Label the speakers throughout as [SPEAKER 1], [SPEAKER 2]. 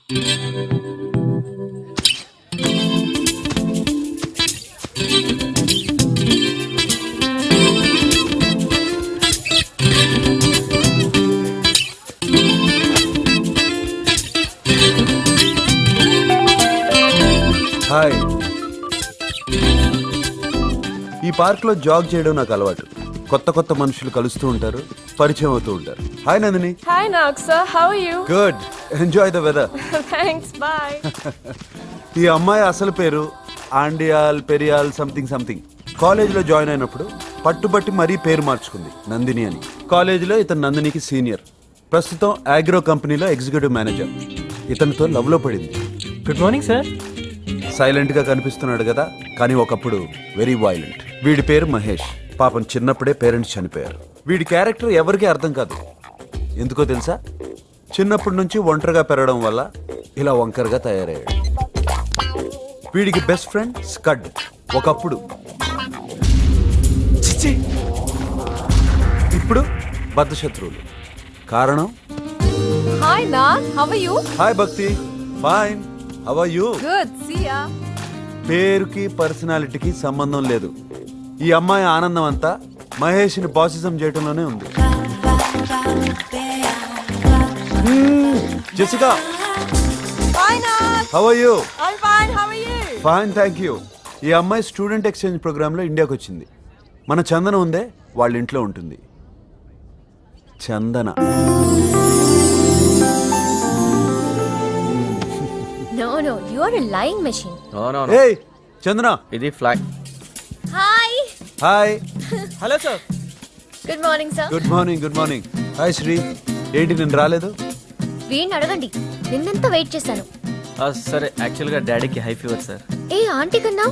[SPEAKER 1] Hi. ఈ పార్క్లో zag చేయడం నాకు అలవాటు. కొత్త కొత్త మనుషులు కలుస్తూ ఉంటారు, పరిచయం అవుతూ ఉంటారు. Hi Nandini.
[SPEAKER 2] Hi Naksa, how are you?
[SPEAKER 1] Good, enjoy the weather.
[SPEAKER 2] Thanks, bye.
[SPEAKER 1] ఈ అమ్మాయి అసలు పేరు ఆండియాల్ పెరియాల్ సంథింగ్ సంథింగ్. కాలేజీలో జాయిన్ అయినప్పుడు పట్టుబట్టి మరీ పేరు మార్చుకుంది, నందిని అని. కాలేజీలో ఇతను నందినికి సీనియర్. ప్రస్తుతం అగ్రో కంపెనీలో ఎగ్జిక్యూటివ్ మేనేజర్. ఇతనితో లవ్ లో పడింది.
[SPEAKER 3] Good morning sir.
[SPEAKER 1] సైలెంట్ గా కనిపిస్తున్నాడు కదా, కానీ ఒకప్పుడు వెరీ వైలెంట్. వీడి పేరు మహేష్. పాపం చిన్నప్పుడే పేరెంట్స్ చనిపోయారు. వీడి క్యారెక్టర్ ఎవరికీ అర్థం కాదు. ఎందుకో తెలుసా? చిన్నప్పటి నుంచి ఒంటరిగా పెరగడం వల్ల ఇలా వంకరగా తయారయ్యాడు. వీడికి బెస్ట్ ఫ్రెండ్ స్కడ్. ఒకప్పుడు, ఇప్పుడు బద్ధశత్రువులు. కారణం?
[SPEAKER 2] Hi Nak, how are you?
[SPEAKER 1] Hi Bhakti. Fine. How are you?
[SPEAKER 2] Good, see ya.
[SPEAKER 1] పేరుకి పర్సనాలిటీకి సంబంధం లేదు. ఈ అమ్మాయి ఆనందం అంతా మహేష్ని బాసిజం చేయడంలోనే ఉంది. Jessica,
[SPEAKER 2] Hi Nak.
[SPEAKER 1] How are you?
[SPEAKER 2] I'm fine, how are you?
[SPEAKER 1] Fine, thank you. ఈ అమ్మాయి స్టూడెంట్ ఎక్స్చేంజ్ ప్రోగ్రాంలో ఇండియాకి వచ్చింది. మన చందన ఉందే, వాళ్ళ ఇంట్లో ఉంటుంది. చందన.
[SPEAKER 4] No, you are a lying machine.
[SPEAKER 3] No.
[SPEAKER 1] ఏయ్ చందన.
[SPEAKER 3] ఇది flag.
[SPEAKER 4] Hi.
[SPEAKER 1] Hi.
[SPEAKER 3] Hello sir.
[SPEAKER 4] Good morning, sir.
[SPEAKER 1] Good morning. Good morning. Hi Sri. ఏంటి నేను రాలేదు?
[SPEAKER 4] వీణ్ణి అడగండి. నిన్నెంత వెయిట్ చేశాను.
[SPEAKER 3] సరే, యాక్చువల్గా డాడీకి హై ఫీవర్ సార్.
[SPEAKER 4] ఏ ఆంటీ కన్నా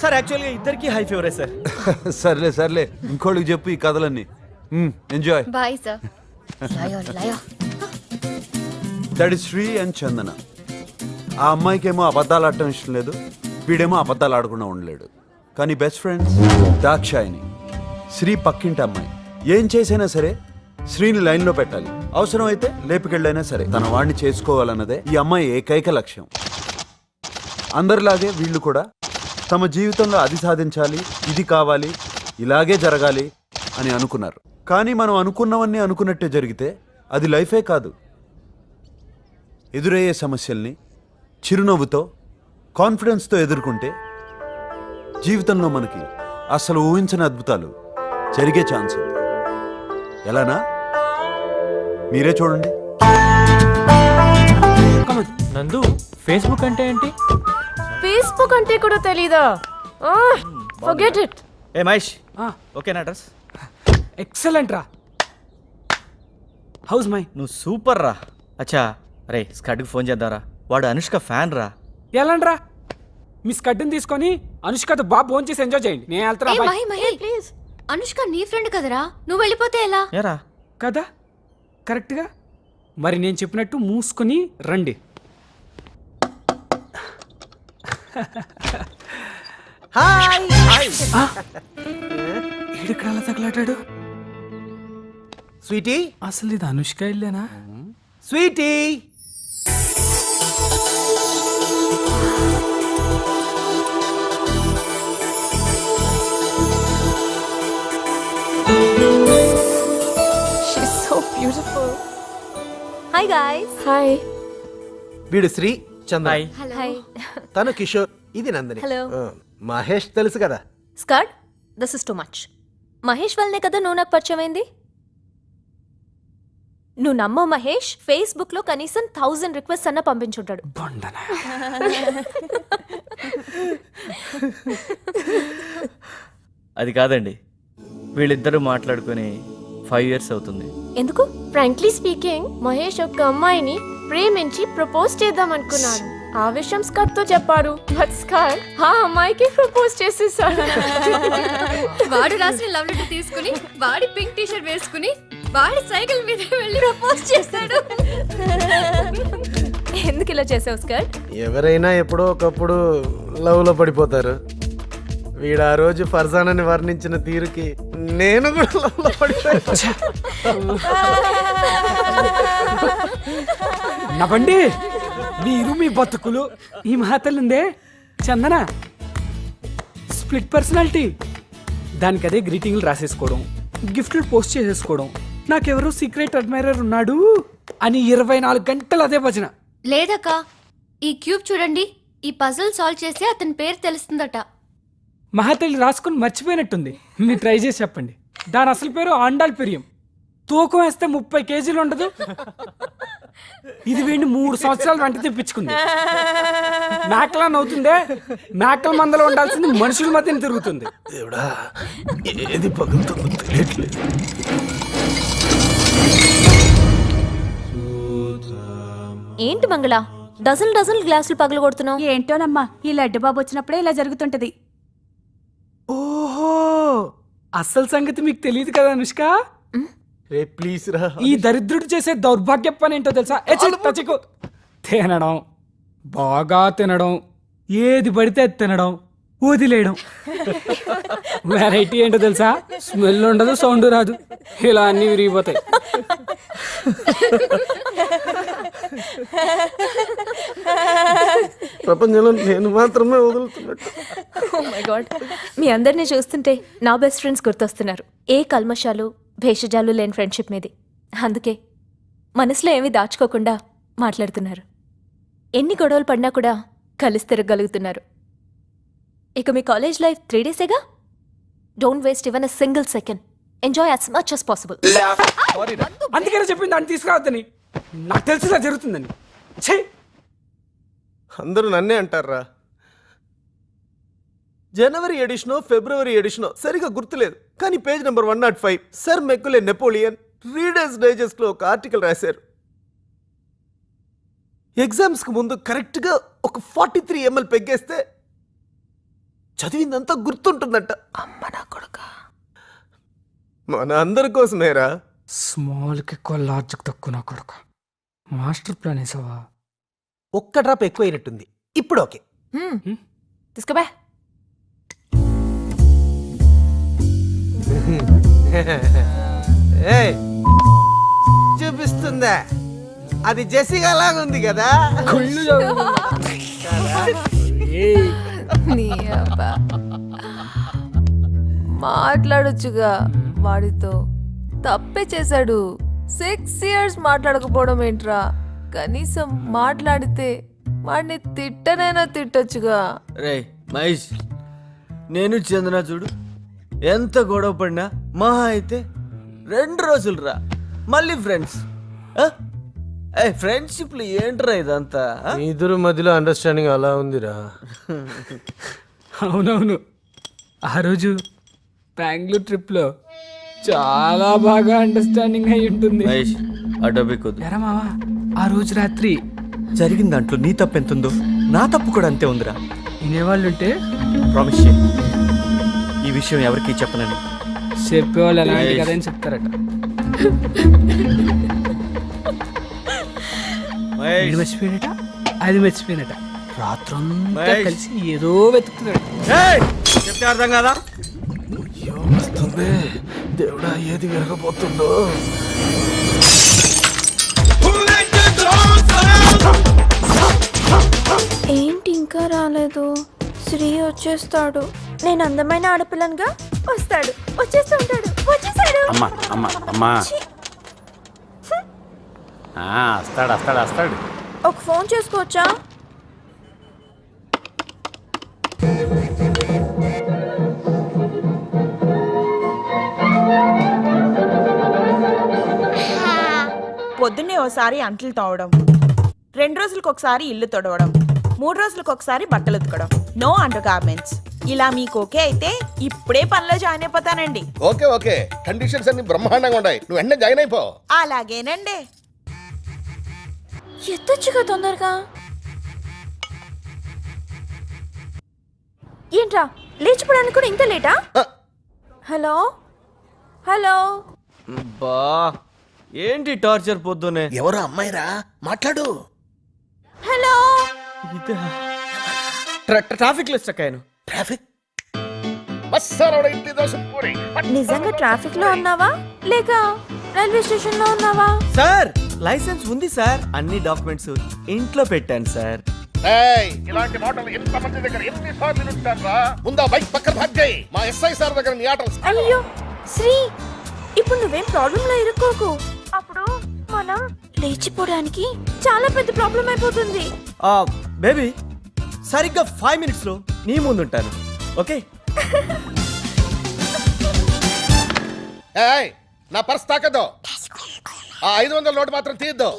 [SPEAKER 3] సార్ యాక్చువల్గా ఇద్దరికి హై ఫీవరే సార్.
[SPEAKER 1] సర్లే సర్లే, ఇంకోళ్ళకి చెప్పు ఈ కథలన్నీ. ఎంజాయ్.
[SPEAKER 4] Bye sir. లయో
[SPEAKER 1] that is Sri and Chandana. ఆ అమ్మాయికేమో అబద్ధాలు ఆడటం ఇష్టం లేదు, వీడేమో అబద్ధాలు ఆడకుండా ఉండలేడు. కానీ బెస్ట్ ఫ్రెండ్స్ దాక్షాయిని. శ్రీ పక్కింటి అమ్మాయి. ఏం చేసైనా సరే శ్రీని లైన్లో పెట్టాలి. అవసరమైతే లేపుకెళ్ళైనా సరే తన వాడిని చేసుకోవాలన్నదే ఈ అమ్మాయి ఏకైక లక్ష్యం. అందరిలాగే వీళ్ళు కూడా తమ జీవితంలో అది సాధించాలి, ఇది కావాలి, ఇలాగే జరగాలి అని అనుకున్నారు. కానీ మనం అనుకున్నవన్నీ అనుకున్నట్టే జరిగితే అది లైఫే కాదు. ఎదురయ్యే సమస్యల్ని చిరునవ్వుతో, కాన్ఫిడెన్స్తో ఎదుర్కొంటే జీవితంలో మనకి అసలు ఊహించని అద్భుతాలు జరిగే ఛాన్స్ ఉంది. ఎలానా? మీరే చూడండి.
[SPEAKER 3] నందు, ఫేస్బుక్ అంటే ఏంటి?
[SPEAKER 2] Facebook అంటే కూడా తెలీదా? Forget it.
[SPEAKER 3] ఏ మహేష్, ఓకేనా అడ్రస్?
[SPEAKER 5] ఎక్సలెంట్ రా. House my.
[SPEAKER 3] నువ్వు సూపర్ రా. అచ్చా, రే స్కడ్కి ఫోన్ చేద్దారా, వాడు అనుష్క ఫ్యాన్ రా.
[SPEAKER 5] ఎలాండ్రా? మీ స్కడ్ని తీసుకొని అనుష్కతో బాగా ఫోన్ చేసి ఎంజాయ్ చేయండి. నేను వెళ్తున్నా.
[SPEAKER 4] ఏ
[SPEAKER 5] బాయ్.
[SPEAKER 4] మహి ప్లీజ్. అనుష్క నీ ఫ్రెండ్ కదరా, నువ్వు వెళ్ళిపోతే ఎలా?
[SPEAKER 3] ఏరా
[SPEAKER 5] కదా కరెక్ట్గా. మరి నేను చెప్పినట్టు మూసుకుని రండి. ఈడిక్కడ అలా తగలాటాడు.
[SPEAKER 6] స్వీటీ,
[SPEAKER 5] అసలు ఇది అనుష్క ఇల్లేనా?
[SPEAKER 6] Sweetie.
[SPEAKER 2] She's so beautiful.
[SPEAKER 4] Hi guys.
[SPEAKER 2] Hi.
[SPEAKER 6] వీడు శ్రీ, చంద్ర.
[SPEAKER 3] హాయ్.
[SPEAKER 6] తను కిషోర్, ఇది నందిని.
[SPEAKER 4] Hello.
[SPEAKER 6] మహేష్ తెలుసు కదా.
[SPEAKER 4] Scud, this is too much. Mahesh వల్లనే కదా నువ్వు నాకు పరిచయం అయింది. నువ్వు నమ్మో మహేష్ ఫేస్బుక్ లో కనీసం 1000 రిక్వెస్ట్ అన్న పంపించుంటాడు.
[SPEAKER 3] అది కాదండి, వీళ్ళిద్దరూ మాట్లాడుకుని 5 years అవుతుంది.
[SPEAKER 4] ఎందుకు?
[SPEAKER 2] Frankly speaking, మహేష్ ఒక అమ్మాయిని ప్రేమించి ప్రపోజ్ చేద్దాం అనుకున్నాడు. ఆ విషయం స్కట్ తో చెప్పాడు. బట్ స్కట్ ఆ అమ్మాయికి ప్రపోజ్ చేసేసాడు.
[SPEAKER 4] వాడు రాసిన లవ్ లెటర్ తీసుకుని వాడి పింక్ టీ షర్ట్ వేసుకుని వాడి సైకిల్ మీద వెళ్ళి ప్రపోజ్ చేస్తాడు. ఎందుకు ఇలా చేసావు స్కట్?
[SPEAKER 6] ఎవరైనా ఎప్పుడో ఒకప్పుడు లవ్ లో పడిపోతారు. వీడు ఆ రోజు ఫర్జానాని వర్ణించిన తీరుకి నేను కూడా లవ్లో పడిపోయాను.
[SPEAKER 5] నవ్వండి మీరు మీ బతుకులు. ఈ మహాతల్లిందే చందన స్ప్లిట్ పర్సనాలిటీ. దానికి అదే గ్రీటింగ్లు రాసేసుకోవడం, గిఫ్ట్లు పోస్ట్ చేసేసుకోవడం, నాకెవరో సీక్రెట్ అడ్మైరర్ ఉన్నాడు అని 24 గంటలు అదే భజన.
[SPEAKER 4] లేదక్క, ఈ క్యూబ్ చూడండి, ఈ పజిల్ సాల్వ్ చేస్తే అతని పేరు తెలుస్తుందట.
[SPEAKER 5] మహాతల్లి రాసుకుని మర్చిపోయినట్టుంది. మీరు ట్రై చేసి చెప్పండి. దాని అసలు పేరు ఆండాల్ పెరియం. తూకం వేస్తే 30 కేజీలు ఉండదు. ఇది వీడిని 3 సంవత్సరాలు వెంట తెప్పించుకుంది. మేకలా నవ్వుతుందే, మేకల మందలో ఉండాల్సింది మనుషుల మధ్యన తిరుగుతుంది.
[SPEAKER 6] దేవుడా, ఏది పగులుతుందో తెలియట్లేదు.
[SPEAKER 2] ఏంటి మంగళ, డజన్ గ్లాసులు పగలు కొడుతున్నావు?
[SPEAKER 7] ఏంటోనమ్మా, ఈ లడ్డు బాబు వచ్చినప్పుడే ఇలా జరుగుతుంటది.
[SPEAKER 5] ఓహో, అస్సలు సంగతి మీకు తెలియదు కదా అనుష్క.
[SPEAKER 6] రే ప్లీజ్ రా.
[SPEAKER 5] ఈ దరిద్రుడు చేసే దౌర్భాగ్య పని ఏంటో తెలుసా? ఏ ఛీ, టచికు. తినడం, బాగా తినడం, ఏది పడితే అది తినడం, వదిలేయడం. వెరైటీ ఏంటో తెలుసా? స్మెల్ ఉండదు, సౌండ్ రాదు, ఇలా అన్ని విరిగిపోతాయి.
[SPEAKER 6] ప్రపంచంలో నేను మాత్రమే వదులుతున్నట్టు.
[SPEAKER 2] Oh my God. మీ అందరినీ చూస్తుంటే నా బెస్ట్ ఫ్రెండ్స్ గుర్తొస్తున్నారు. ఏ కల్మషాలు భేషజాలు లేని ఫ్రెండ్షిప్ మీది. అందుకే మనసులో ఏమీ దాచుకోకుండా మాట్లాడుతున్నారు. ఎన్ని గొడవలు పడినా కూడా కలిసి తిరగలుగుతున్నారు. ఇక మీ కాలేజ్ లైఫ్ 3 డేసేగా. Don't waste even a single second. Enjoy as much as possible.
[SPEAKER 5] అందుకనే చెప్పింది దాన్ని తీసుకురావద్దని. నాకు తెలిసి ఇలా జరుగుతుందని. ఛీ,
[SPEAKER 6] అందరూ నన్నే అంటారా. జనవరి ఎడిషనో ఫిబ్రవరి ఎడిషనో సరిగా గుర్తులేదు, కానీ page number 105 sir మెక్కులే Napoleon readers digest లో ఒక ఆర్టికల్ రాశారు. ఎగ్జామ్స్ కు ముందు కరెక్ట్ గా ఒక 43 ml పెగ్గేస్తే చదివిందంతా గుర్తుంటుందంట. అమ్మ నా కొడుక, మన అందరి కోసమేరా.
[SPEAKER 5] స్మాల్కి ఎక్కువ లార్జ్కి తక్కువ నా కొడుకు. మాస్టర్ ప్లాన్ వేసావా?
[SPEAKER 6] ఒక్క డ్రాప్ ఎక్కువైనట్టుంది. ఇప్పుడు ఓకే.
[SPEAKER 2] తీసుకోబా.
[SPEAKER 6] ఏయ్, చూపిస్తుందా? అది జెసిగా లాగుంది కదా.
[SPEAKER 8] మాట్లాడొచ్చుగా వాడితో. తప్పే చేశాడు. 6 years మాట్లాడకపోవడం ఏంట్రా? కనీసం మాట్లాడితే వాడిని తిట్టనైనా తిట్టొచ్చుగా.
[SPEAKER 3] రే మహేష్, నేను చందన చూడు ఎంత గొడవ పడినా మహా అయితే 2 రోజులు రా, మళ్ళీ ఫ్రెండ్స్. ఫ్రెండ్షిప్లు ఏంట్రా ఇదంతా?
[SPEAKER 6] మీ ఇద్దరు మధ్యలో అండర్స్టాండింగ్ అలా ఉందిరా.
[SPEAKER 5] అవునవును, ఆ రోజు బెంగళూరు ట్రిప్లో చాలా బాగా అండర్స్టాండింగ్ అయి ఉంటుంది.
[SPEAKER 3] మహేష్, ఆ టాపిక్ వద్దు.
[SPEAKER 5] ఎరా మావా, ఆ రోజు రాత్రి
[SPEAKER 3] జరిగిన దాంట్లో నీ తప్పు ఎంత ఉందో నా తప్పు కూడా అంతే ఉందిరా.
[SPEAKER 5] వినేవాళ్ళుంటే
[SPEAKER 3] ప్రామిస్ చేయి, ఈ విషయం ఎవరికీ చెప్పనని.
[SPEAKER 5] చెప్పేవాళ్ళు ఎలాంటి కదా అని చెప్తారట. ఇది మర్చిపోయినట, అది మర్చిపోయినట. రాత్రంతా కలిసి ఏదో వెతుకుతున్నాడు.
[SPEAKER 3] చెప్తే అర్థం కదా?
[SPEAKER 6] వస్తుంది దేవుడా, ఏది విరగబోతుందో.
[SPEAKER 2] ఏంటి ఇంకా రాలేదు? శ్రీ వచ్చేస్తాడు. నేను అందమైన ఆడపిల్లనుగా వస్తాడు, వచ్చేస్తూ ఉంటాడు. వచ్చేసాడు.
[SPEAKER 1] అమ్మా అమ్మా అమ్మా, వస్తాడు వస్తాడు వస్తాడు.
[SPEAKER 2] ఒక ఫోన్ చేసుకోవచ్చా?
[SPEAKER 9] పొద్దున్నే ఓసారి అంట్లు తోవడం, 2 రోజులకు ఒకసారి ఇల్లు తొడవడం, 3 రోజులకు ఒకసారి బట్టలు ఉతకడం. No under garments. ఇలా మీకు ఓకే అయితే ఇప్పుడే పనిలో జాయిన్ అయిపోతానండి.
[SPEAKER 10] ఓకే ఓకే, కండిషన్స్ అన్ని బ్రహ్మాండంగా ఉన్నాయి. నువ్వు వెంటనే జాయిన్ అయిపో.
[SPEAKER 9] అలాగేనండి.
[SPEAKER 2] ఎత్తొచ్చుగా తొందరగా. ఏంట్రా, లేచిపోవడానికి కూడా ఇంత లేటా? హలో హలో,
[SPEAKER 3] బా ఏంటి టార్చర్ పొద్దునే?
[SPEAKER 10] ఎవరు అమ్మాయిరా, మాట్లాడు.
[SPEAKER 2] హలో.
[SPEAKER 3] ట్రాఫిక్ లో స్టక్ అయ్యాను.
[SPEAKER 10] ట్రాఫిక్ అస్సలు ఇంటి దోశ పూరి
[SPEAKER 2] నిజంగా ట్రాఫిక్ లో ఉన్నావా లేక రైల్వే స్టేషన్ లో ఉన్నావా?
[SPEAKER 3] సార్ లైసెన్స్ ఉంది సార్, అన్ని డాక్యుమెంట్స్ ఇంట్లో పెట్టాను సార్.
[SPEAKER 10] ఏయ్, ఇలాంటి మాటలు ఎంత మంది దగ్గర ఎన్నిసార్లు వినుంటారా? ముందా బైక్ పక్కన భాగ్ చేయి. మా ఎస్ఐ సార్ దగ్గర నీ ఆటలు
[SPEAKER 2] అయ్యో శ్రీ, ఇప్పుడు నువ్వేం ప్రాబ్లం లో ఇరుక్కోకు. అప్పుడు మనం లేచిపోవడానికి చాలా పెద్ద ప్రాబ్లం అయిపోతుంది.
[SPEAKER 3] బేబీ సరిగ్గా 5 minutes లో నీ ముందుంటాను, ఓకే?
[SPEAKER 10] ఏయ్, నా పర్స్ తాకద్దు. ఆ 500 నోటు మాత్రం తీయద్దు.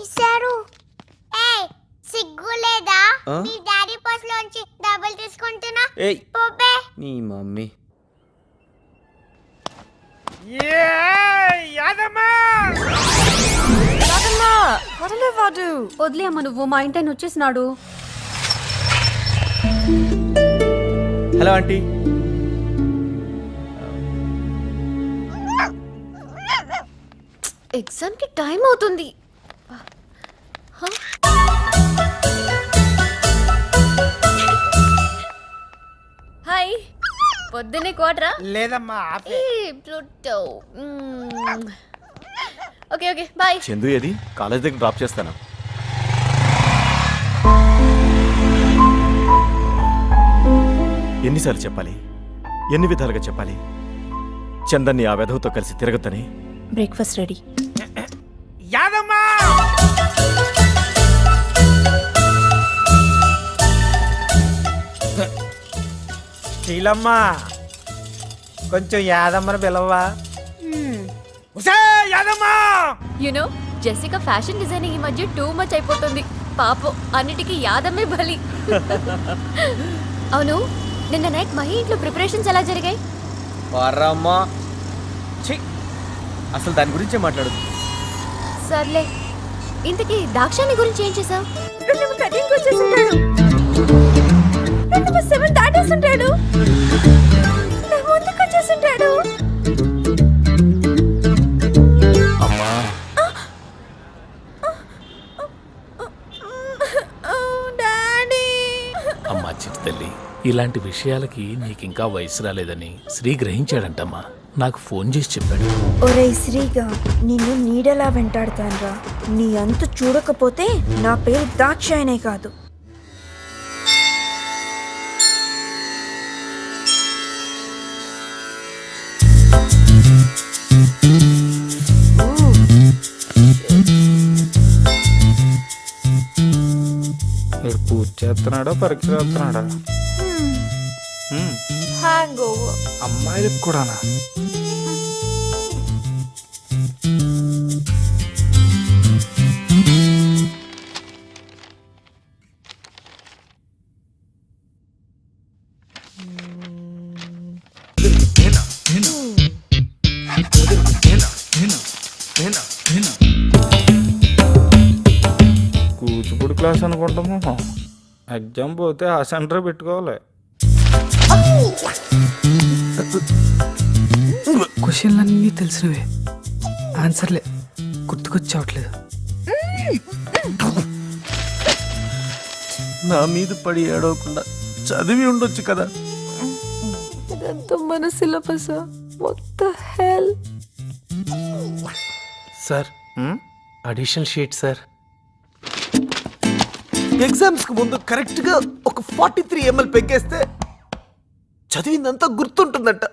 [SPEAKER 4] సిగ్గు లేదా?
[SPEAKER 3] ఆ?
[SPEAKER 4] మీ డాడీ పర్స్ లోంచి డబ్బులు తీసుకుంటున్నా.
[SPEAKER 3] ఏయ్
[SPEAKER 4] పోపే.
[SPEAKER 3] నీ మమ్మీ.
[SPEAKER 7] వదిలే అమ్మ, నువ్వు మా ఇంటి వచ్చేసినాడు.
[SPEAKER 3] Hello aunty.
[SPEAKER 4] ఎగ్జామ్ కి టైం అవుతుంది. హాయ్, పొద్దున్నే కోటరా?
[SPEAKER 5] లేదమ్మా,
[SPEAKER 4] Pluto. Okay okay bye.
[SPEAKER 6] Chandu ఏది? కాలేజ్ దగ్గర డ్రాప్ చేస్తాను. ఎన్నిసార్లు చెప్పాలి, ఎన్ని విధాలుగా చెప్పాలి చందన్ని ఆ వెధవతో కలిసి తిరగద్దని?
[SPEAKER 2] Breakfast ready.
[SPEAKER 5] యాదమ్మా శీలమ్మా, కొంచెం యాదమ్మని పిలవా? యాదమ్మా,
[SPEAKER 4] యునో జెసికా ఫ్యాషన్ డిజైనింగ్ ఈ మధ్య టూ మచ్ అయిపోతుంది. పాపం అన్నిటికీ యాదమ్మే బలి. అవును, నిన్న నైట్ మహి ఇంట్లో ప్రిపరేషన్స్ ఎలా జరిగాయి?
[SPEAKER 3] వరమ్మా, ఛీ, అసలు దాని గురించే మాట్లాడదు.
[SPEAKER 4] సర్లే, ఇంతకీ దాక్షాని గురించి ఏం చేసావు?
[SPEAKER 11] అమ్మా చిట్టి తల్లి, ఇలాంటి విషయాలకి నీకింకా వయసు రాలేదని శ్రీ గ్రహించాడంటమ్మా. నాకు ఫోన్ చేసి చెప్పాడు.
[SPEAKER 2] ఒరే శ్రీగా, నిన్ను నీడలా వెంటాడతాన్రా. నీ అంతు చూడకపోతే నా పేరు దాక్షాయనే కాదు.
[SPEAKER 5] పూజ చేస్తున్నాడా, పరీక్ష రాస్తున్నాడా?
[SPEAKER 8] Hang over.
[SPEAKER 5] అమ్మాయిలకు కూడానా? కూచిపూడి క్లాస్ అనుకుంటాము. ఎగ్జామ్ పోతే ఆ సెంటర్ పెట్టుకోవాలి. క్వశ్చన్లన్నీ తెలిసినవే, ఆన్సర్లే గుర్తుకొచ్చావట్లేదు.
[SPEAKER 6] నా మీద పడి ఏడవకుండా చదివి ఉండొచ్చు కదా.
[SPEAKER 8] ఇదంతా మన సిలబస్. మొత్తం hell.
[SPEAKER 11] Sir, additional sheet sir.
[SPEAKER 6] Exams కు ముందు కరెక్ట్ గా ఒక 43 ml పెగ్గేస్తే చదివిందంతా గుర్తుంటుందంట.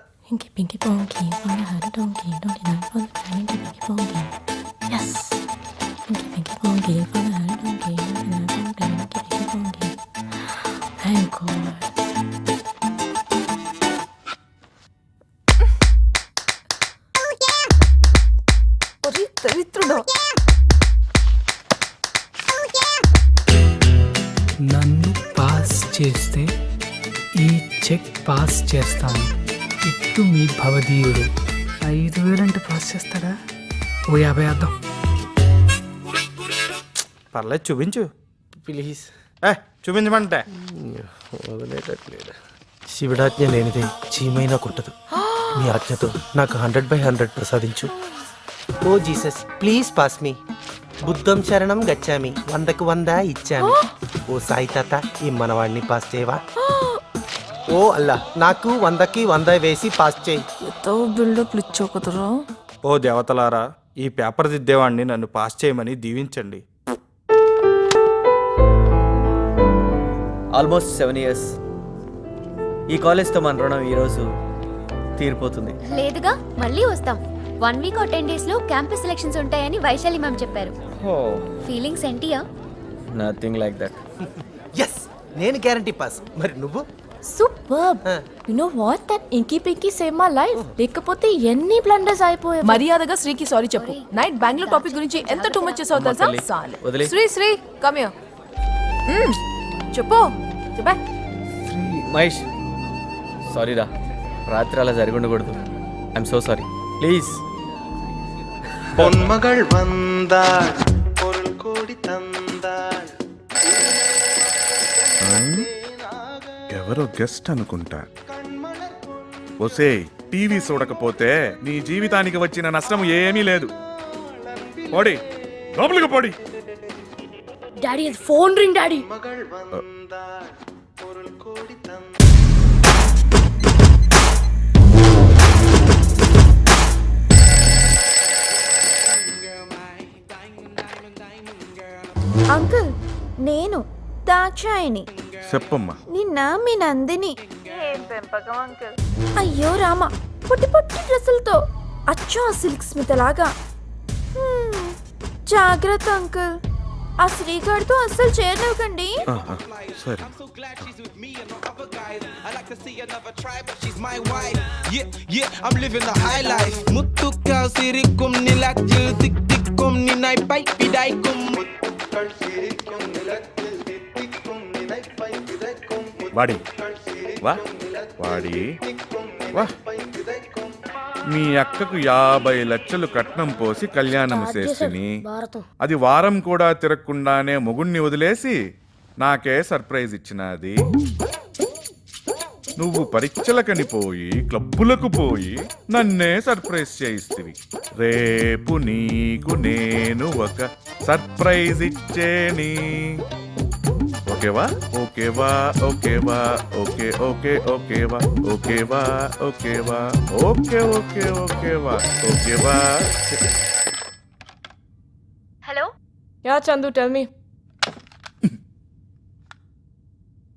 [SPEAKER 8] దరిద్రుడు.
[SPEAKER 5] నన్ను పాస్ చేస్తే ఈ చెక్ పాస్ చేస్తాను. ఇట్టు మీ భవదీయుడు. 5,000 అంటే పాస్ చేస్తాడా? ఓ 50 వేద్దాం. పర్లేదు, చూపించు ప్లీజ్. చూపించమంటే
[SPEAKER 6] వదిలేటట్లేడు. శివుడాజ్ఞ లేనిదే చీమైనా కుట్టదు. మీ ఆజ్ఞతో నాకు 100/100 ప్రసాదించు.
[SPEAKER 12] ఓ జీసస్, ప్లీజ్ పాస్ మీ. బుద్ధం శరణం గచ్చామి, 100కు 100 ఇచ్చామి. ఓ సాయి తాత, ఈ మనవాడిని పాస్ చేయవా? ఓ అల్లా నాకు 100కి 100 వేసి పాస్ చేయి.
[SPEAKER 8] ఎంతో బిల్డప్లు ఇచ్చావు కదరా.
[SPEAKER 6] ఓ దేవతలారా, ఈ పేపర్ దిద్దేవాడిని నన్ను పాస్ చేయమని దీవించండి.
[SPEAKER 3] Almost 7 years. ఈ కాలేజ్తో మన రుణం ఈరోజు తీరిపోతుంది.
[SPEAKER 4] లేదుగా, మళ్ళీ వస్తాం. 1 week or 10 days లో క్యాంపస్ సెలక్షన్స్ ఉంటాయని వైశాలి మ్యామ్ చెప్పారు. ఫీలింగ్స్ ఏంటియా?
[SPEAKER 3] Nothing like that.
[SPEAKER 12] ఎస్, నేను గ్యారంటీ పాస్. మరి నువ్వు?
[SPEAKER 2] Super. You know what, that inky pinky save my life. లేకపోతే ఎన్ని బ్లండర్స్ అయిపోయాయి.
[SPEAKER 8] మర్యాదగా శ్రీకి సారీ చెప్పు. నైట్ బెంగళూరు టాపిక్ గురించి ఎంత టూ మచ్ చేసావు తెలుసా? సాలే.
[SPEAKER 3] వదిలే.
[SPEAKER 8] Sri come here. చెప్పు చెప్పా.
[SPEAKER 3] మహేష్, సారీ రా, రాత్రి అలా జరిగి ఉండకూడదు. I'm so sorry, please.
[SPEAKER 12] பொன்மகள் வந்தாள் பொருள் கோடி தந்தாள்.
[SPEAKER 10] ఎవరో గెస్ట్ అనుకుంటా. ఒసే, టీవీ చూడకపోతే నీ జీవితానికి వచ్చిన నష్టం ఏమీ లేదు. పోడి లోపలికి పోడి.
[SPEAKER 4] Daddy phone ring daddy.
[SPEAKER 12] மகள் வந்தாள் பொருள் கோடி தந்தாள்.
[SPEAKER 2] అంకుల్, నేను దాక్షాయిని.
[SPEAKER 10] చెప్పమ్మా.
[SPEAKER 2] నిన్న మీ నందిని. అయ్యో రామ, పొట్టి పొట్టి డ్రెస్సులతో అచ్చం ఆ సిల్క్ స్మిత లాగా. జాగ్రత్త అంకుల్, ఆ శ్రీగాడితో అస్సలు చేరనివ్వకండి.
[SPEAKER 10] ఆహా, సరే. వాడి వా వాడి వా. మీ అక్కకు 50 లక్షలు కట్నం పోసి కళ్యాణం చేసిని. అది వారం కూడా తిరగకుండానే మొగుణ్ణి వదిలేసి నాకే సర్ప్రైజ్ ఇచ్చినది. నువ్వు పరీక్షలకని పోయి క్లబ్బులకు పోయి నన్నే సర్ప్రైజ్ చేయిస్తివి. రేపు నీకు నేను ఒక సర్ప్రైజ్ ఇచ్చేని. ఓకేవా? ఓకేవా? ఓకేవా? ఓకే ఓకే ఓకేవా? ఓకేవా? ఓకేవా? ఓకే ఓకే ఓకేవా? ఓకేవా?
[SPEAKER 4] Hello
[SPEAKER 8] ya Chandu, tell me.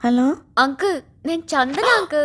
[SPEAKER 9] Hello
[SPEAKER 4] uncle, నేను చందన అంకుల్.